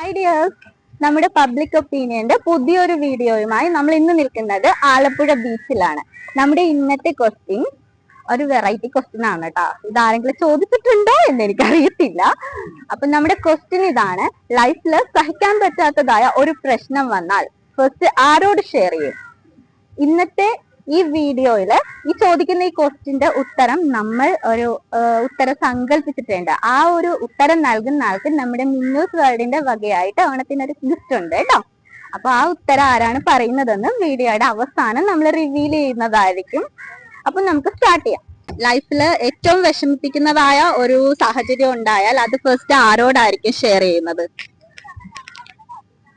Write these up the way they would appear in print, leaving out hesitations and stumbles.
Ideas നമ്മുടെ public ഒപ്പീനിയന്റെ പുതിയൊരു വീഡിയോയുമായി നമ്മൾ ഇന്ന് നിൽക്കുന്നത് ആലപ്പുഴ ബീച്ചിലാണ്. നമ്മുടെ ഇന്നത്തെ ക്വസ്റ്റ്യൻ ഒരു വെറൈറ്റി ക്വസ്റ്റ്യൻ ആണ് കേട്ടോ. ഇതാരെങ്കിലും ചോദിച്ചിട്ടുണ്ടോ എന്ന് എനിക്കറിയത്തില്ല. അപ്പൊ നമ്മുടെ ക്വസ്റ്റ്യൻ ഇതാണ്: ലൈഫിൽ സഹിക്കാൻ പറ്റാത്തതായ ഒരു പ്രശ്നം വന്നാൽ ഫസ്റ്റ് ആരോട് ഷെയർ ചെയ്യും? ഇന്നത്തെ ഈ വീഡിയോയില് ഈ ചോദിക്കുന്ന ഈ ക്വസ്റ്റ്യന്റെ ഉത്തരം നമ്മൾ ഒരു ഉത്തരം സങ്കല്പിച്ചിട്ടുണ്ട്. ആ ഒരു ഉത്തരം നൽകുന്ന ആൾക്ക് നമ്മുടെ മിന്നൂസ് വേൾഡിന്റെ വകയായിട്ട് ഓണത്തിനൊരു ഗിഫ്റ്റ് ഉണ്ട് കേട്ടോ. അപ്പൊ ആ ഉത്തരം ആരാണ് പറയുന്നതെന്ന് വീഡിയോയുടെ അവസാനം നമ്മൾ റിവീൽ ചെയ്യുന്നതായിരിക്കും. അപ്പൊ നമുക്ക് സ്റ്റാർട്ട് ചെയ്യാം. ലൈഫിൽ ഏറ്റവും വിഷമിപ്പിക്കുന്നതായ ഒരു സാഹചര്യം ഉണ്ടായാൽ അത് ഫസ്റ്റ് ആരോടായിരിക്കും ഷെയർ ചെയ്യുന്നത്?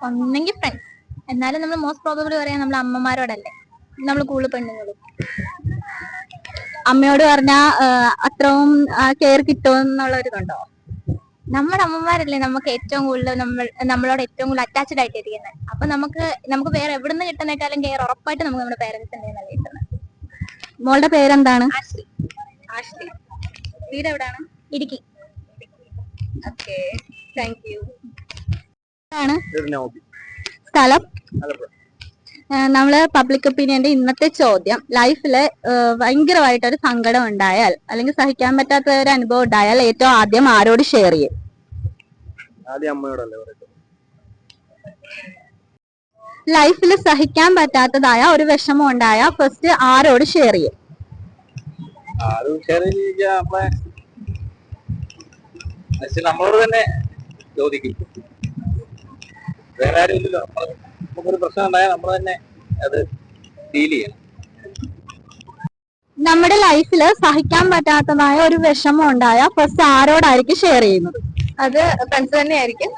ഒന്നെങ്കിൽ ഫ്രണ്ട്സ്, എന്നാലും നമ്മൾ മോസ്റ്റ് പ്രോബബിളി പറയാൻ നമ്മൾ അമ്മമാരോടല്ലേ, നമ്മൾ കൂടുതൽ പെണ്ണുങ്ങളും. അമ്മയോട് പറഞ്ഞാ അത്രയും കെയർ കിട്ടുമെന്നുള്ള ഒരു ഇതുണ്ടോ? നമ്മുടെ അമ്മമാരല്ലേ നമുക്ക് ഏറ്റവും കൂടുതൽ നമ്മളോട് ഏറ്റവും കൂടുതൽ അറ്റാച്ച്ഡ് ആയിട്ട് ഇരിക്കുന്നത്. അപ്പൊ നമുക്ക് വേറെ എവിടെ നിന്ന് കിട്ടുന്നേക്കാളും കെയർ ഉറപ്പായിട്ട് നമുക്ക് നമ്മുടെ പേരൻസിന്റെ കിട്ടുന്നത്. മോളുടെ പേരെന്താണ്? ആഷ്ലി. ആഷ്ലി. വീട് എവിടാണ്? ഇടുക്കി. Okay, thank you. സ്ഥലം? നമ്മള് പബ്ലിക് ഒപ്പീനിയന്റെ ഇന്നത്തെ ചോദ്യം: ലൈഫില് ഭയങ്കരമായിട്ടൊരു സങ്കടം ഉണ്ടായാൽ അല്ലെങ്കിൽ സഹിക്കാൻ പറ്റാത്ത ഒരു അനുഭവം ഉണ്ടായാൽ ഏറ്റവും ആദ്യം ആരോട് ഷെയർ ചെയ്യും? ലൈഫിൽ സഹിക്കാൻ പറ്റാത്തതായ ഒരു വിഷമം ഉണ്ടായാൽ ഫസ്റ്റ് ആരോട് ഷെയർ ചെയ്യും? നമ്മളോട് തന്നെ ചോദിക്കും. വേറെ ആരും ഇല്ലല്ലോ. നമുക്കൊരു പ്രശ്നം ഉണ്ടായാൽ നമ്മൾ തന്നെ അത് ഡീൽ ചെയ്യണം. നമ്മുടെ ലൈഫിൽ സഹിക്കാൻ പറ്റാത്തതായ ഒരു വിഷമം ഉണ്ടായാൽ ഫസ്റ്റ് ആരോടായിരിക്കും ഷെയർ ചെയ്യുന്നത്? അത് ഫ്രണ്ട്സ് തന്നെയായിരിക്കും.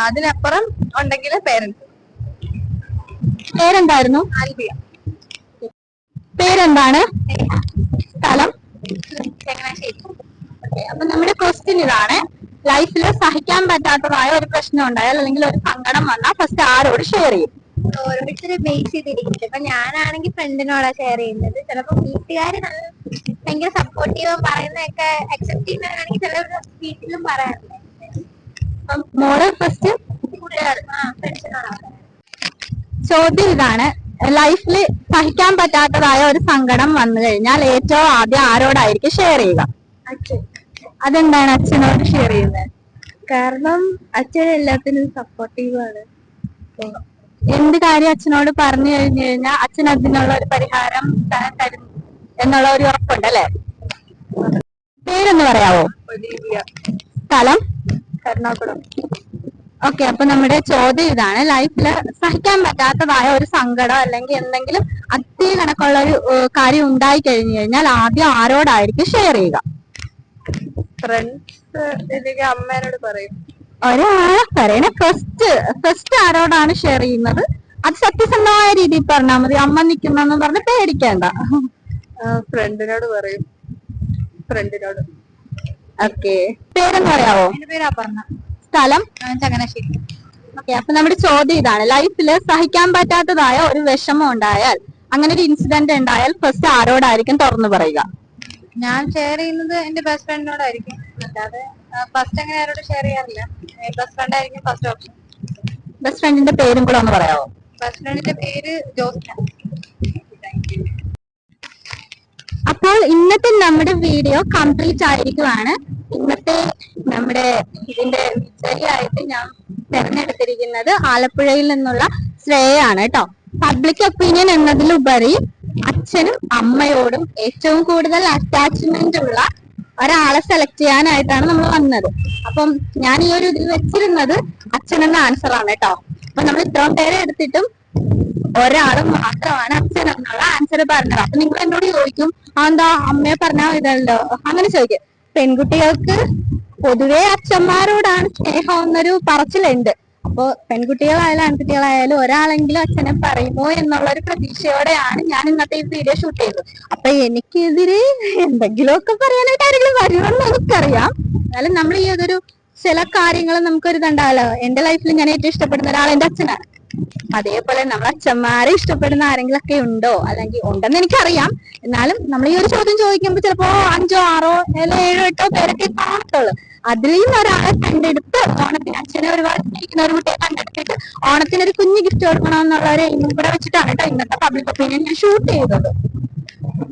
അതിനപ്പുറം ഉണ്ടെങ്കിൽ പേരൻസ്. പേരെന്തായിരുന്നു? ആൽബിയ. പേരെന്താണ്? സ്ഥലം? ചങ്ങനാശ്ശേരി. അപ്പൊ നമ്മുടെ ക്വസ്റ്റ്യൻ ഇതാണ്: ലൈഫിൽ സഹിക്കാൻ പറ്റാത്തതായ ഒരു പ്രശ്നം ഉണ്ടായാൽ അല്ലെങ്കിൽ ഒരു സങ്കടം വന്നാൽ ഫസ്റ്റ് ആരോട് ഷെയർ ചെയ്യും? ഓരോരുത്തരെ ബേസ് ചെയ്തിരിക്കും. ഇപ്പൊ ഞാനാണെങ്കിൽ ഫ്രണ്ടിനോടാ ഷെയർ ചെയ്യുന്നത്. ചിലപ്പോ വീട്ടുകാര് ഭയങ്കര സപ്പോർട്ടീവ് പറയുന്നതൊക്കെ അക്സെപ്റ്റ് ചെയ്യുന്നവരാണെങ്കിൽ ചിലർ വീട്ടിലും പറയാറില്ല. മോള് ഫസ്റ്റ് ഫ്രണ്ട്സിനോടാ. ചോദ്യം ഇതാണ്: ലൈഫിൽ സഹിക്കാൻ പറ്റാത്തതായ ഒരു സങ്കടം വന്നു കഴിഞ്ഞാൽ ഏറ്റവും ആദ്യം ആരോടായിരിക്കും ഷെയർ ചെയ്യുക? അച്ഛൻ. അതെന്താണ് അച്ഛനോട് ഷെയർ ചെയ്യുന്നത്? കാരണം അച്ഛൻ എല്ലാത്തിനും സപ്പോർട്ടീവ് ആണ്. എന്ത് കാര്യം അച്ഛനോട് പറഞ്ഞു കഴിഞ്ഞു കഴിഞ്ഞാൽ അച്ഛൻ അതിനുള്ള ഒരു പരിഹാരം തരും എന്നുള്ള ഒരു ഉറപ്പുണ്ടല്ലേ? പേരൊന്ന് പറയാവോ? സ്ഥലം? എറണാകുളം. ഓക്കെ, അപ്പൊ നമ്മുടെ ചോദ്യം ഇതാണ്: ലൈഫിൽ സഹിക്കാൻ പറ്റാത്തതായ ഒരു സങ്കടം അല്ലെങ്കിൽ എന്തെങ്കിലും അതേ കണക്കുള്ള ഒരു കാര്യം ഉണ്ടായി കഴിഞ്ഞു കഴിഞ്ഞാൽ ആദ്യം ആരോടായിരിക്കും ഷെയർ ചെയ്യുക? ഫ്രണ്ട്സ്. എനിക്ക് അമ്മേനോട് പറയും. ഒരാളെ പറയണേ ഫസ്റ്റ് ആരോടാണ് ഷെയർ ചെയ്യുന്നത്? അത് സത്യസന്ധമായ രീതിയിൽ പറഞ്ഞാൽ മതി. അമ്മ നിൽക്കുന്നെന്ന് പറഞ്ഞ് പേടിക്കേണ്ട. ഫ്രണ്ടിനോട് പറയും. ഫ്രണ്ടിനോട്. ഓക്കെ, പേരെന്ന് പറയാവോ? എന്റെ പേര് അപർണ. സ്ഥലം? ചങ്ങനാശ്ശേരി. ഓക്കെ, അപ്പൊ നമ്മുടെ ചോദ്യം ഇതാണ്: ലൈഫിൽ സഹിക്കാൻ പറ്റാത്തതായ ഒരു വിഷമം ഉണ്ടായാൽ, അങ്ങനെ ഒരു ഇൻസിഡന്റ് ഉണ്ടായാൽ ഫസ്റ്റ് ആരോടായിരിക്കും തുറന്നു പറയുക? ഞാൻ ഷെയർ ചെയ്യുന്നത് എന്റെ ബെസ്റ്റ് ഫ്രണ്ടിനോടായിരിക്കും. അല്ലാതെ ഫസ്റ്റ് അങ്ങനെ ആരോട് ഷെയർ ചെയ്യാറില്ല. ബെസ്റ്റ് ഫ്രണ്ട് ആയിരിക്കും ഫസ്റ്റ് ഓപ്ഷൻ. ബെസ്റ്റ് ഫ്രണ്ടിന്റെ പേരും കൂടെ ഒന്ന് പറയാവോ? ബെസ്റ്റ് ഫ്രണ്ടിന്റെ പേര് ജോസ്ന. അപ്പോൾ ഇന്നത്തെ നമ്മുടെ വീഡിയോ കംപ്ലീറ്റ് ആയിരിക്കുവാണ്. ഇന്നത്തെ നമ്മുടെ ഇതിന്റെ വിജയിയായിട്ട് ഞാൻ തെരഞ്ഞെടുത്തിരിക്കുന്നത് ആലപ്പുഴയിൽ നിന്നുള്ള ശ്രേയാണ് കേട്ടോ. പബ്ലിക് ഒപ്പീനിയൻ എന്നതിലുപരി അച്ഛനും അമ്മയോടും ഏറ്റവും കൂടുതൽ അറ്റാച്ച്മെന്റ് ഉള്ള ഒരാളെ സെലക്ട് ചെയ്യാനായിട്ടാണ് നമ്മൾ വന്നത്. അപ്പം ഞാൻ ഈ ഒരു ഇതിൽ വെച്ചിരുന്നത് അച്ഛനെന്ന ആൻസർ ആണ് കേട്ടോ. അപ്പൊ നമ്മൾ ഇത്രയും പേരെ എടുത്തിട്ടും ഒരാൾ മാത്രമാണ് അച്ഛൻ എന്നുള്ള ആൻസർ പറഞ്ഞത്. അപ്പൊ നിങ്ങൾ എന്നോട് ചോദിക്കും, എന്താ അമ്മയെ പറഞ്ഞാൽ ഇതല്ലോ അങ്ങനെ ചോദിക്കും. പെൺകുട്ടികൾക്ക് പൊതുവെ അച്ഛന്മാരോടാണ് സ്നേഹം എന്നൊരു പറച്ചിലുണ്ട്. അപ്പൊ പെൺകുട്ടികളായാലും ആൺകുട്ടികളായാലും ഒരാളെങ്കിലും അച്ഛനെ പറയുമോ എന്നുള്ള ഒരു പ്രതീക്ഷയോടെയാണ് ഞാൻ ഇന്നത്തെ ഈ വീഡിയോ ഷൂട്ട് ചെയ്തത്. അപ്പൊ എനിക്കെതിരെ എന്തെങ്കിലുമൊക്കെ പറയാനായിട്ട് ആരെങ്കിലും വരുമെന്ന് എനിക്കറിയാം. എന്നാലും നമ്മൾ ഈ അതൊരു ചില കാര്യങ്ങൾ നമുക്കൊരു ഇതുണ്ടാവല്ലോ. എന്റെ ലൈഫിൽ ഞാൻ ഏറ്റവും ഇഷ്ടപ്പെടുന്ന ഒരാൾ എന്റെ അച്ഛനാണ്. അതേപോലെ നമ്മൾ അച്ഛന്മാരെ ഇഷ്ടപ്പെടുന്ന ആരെങ്കിലും ഒക്കെ ഉണ്ടോ? അല്ലെങ്കിൽ ഉണ്ടെന്ന് എനിക്കറിയാം. എന്നാലും നമ്മൾ ഈ ഒരു ചോദ്യം ചോദിക്കുമ്പോൾ ചിലപ്പോ 5, 6, 7, 8 പേരൊക്കെ കാണത്തുള്ളൂ. അതിലെയും ഒരാളെ കണ്ടെടുത്ത് ഓണത്തിന് അച്ഛനെ ഒരുപാട് സ്നേഹിക്കുന്ന ഒരു കുട്ടിയെ കണ്ടെടുത്തിട്ട് ഓണത്തിന് ഒരു കുഞ്ഞു ഗിഫ്റ്റ് കൊടുക്കണമെന്നുള്ള ഒരു എയിമും കൂടെ വെച്ചിട്ടാണ് കേട്ടോ ഇന്നത്തെ പബ്ലിക് ഒപ്പീനിയൻ ഞാൻ ഷൂട്ട് ചെയ്തത്.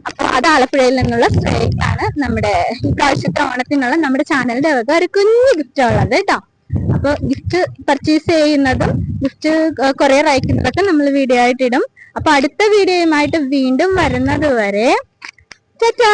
അപ്പൊ അത് ആലപ്പുഴയിൽ നിന്നുള്ള ശ്രേയക്കാണ് നമ്മുടെ ഈ പ്രാവശ്യത്തെ ഓണത്തിനുള്ള നമ്മുടെ ചാനലിന്റെ വക ഒരു കുഞ്ഞു ഗിഫ്റ്റ് ഉള്ളത് കേട്ടോ. അപ്പൊ ഗിഫ്റ്റ് പർച്ചേസ് ചെയ്യുന്നതും ഗിഫ്റ്റ് കൊറിയർ അയക്കുന്നതൊക്കെ നമ്മൾ വീഡിയോ ആയിട്ട് ഇടും. അപ്പൊ അടുത്ത വീഡിയോയുമായിട്ട് വീണ്ടും വരുന്നത് വരെ ടാറ്റാ.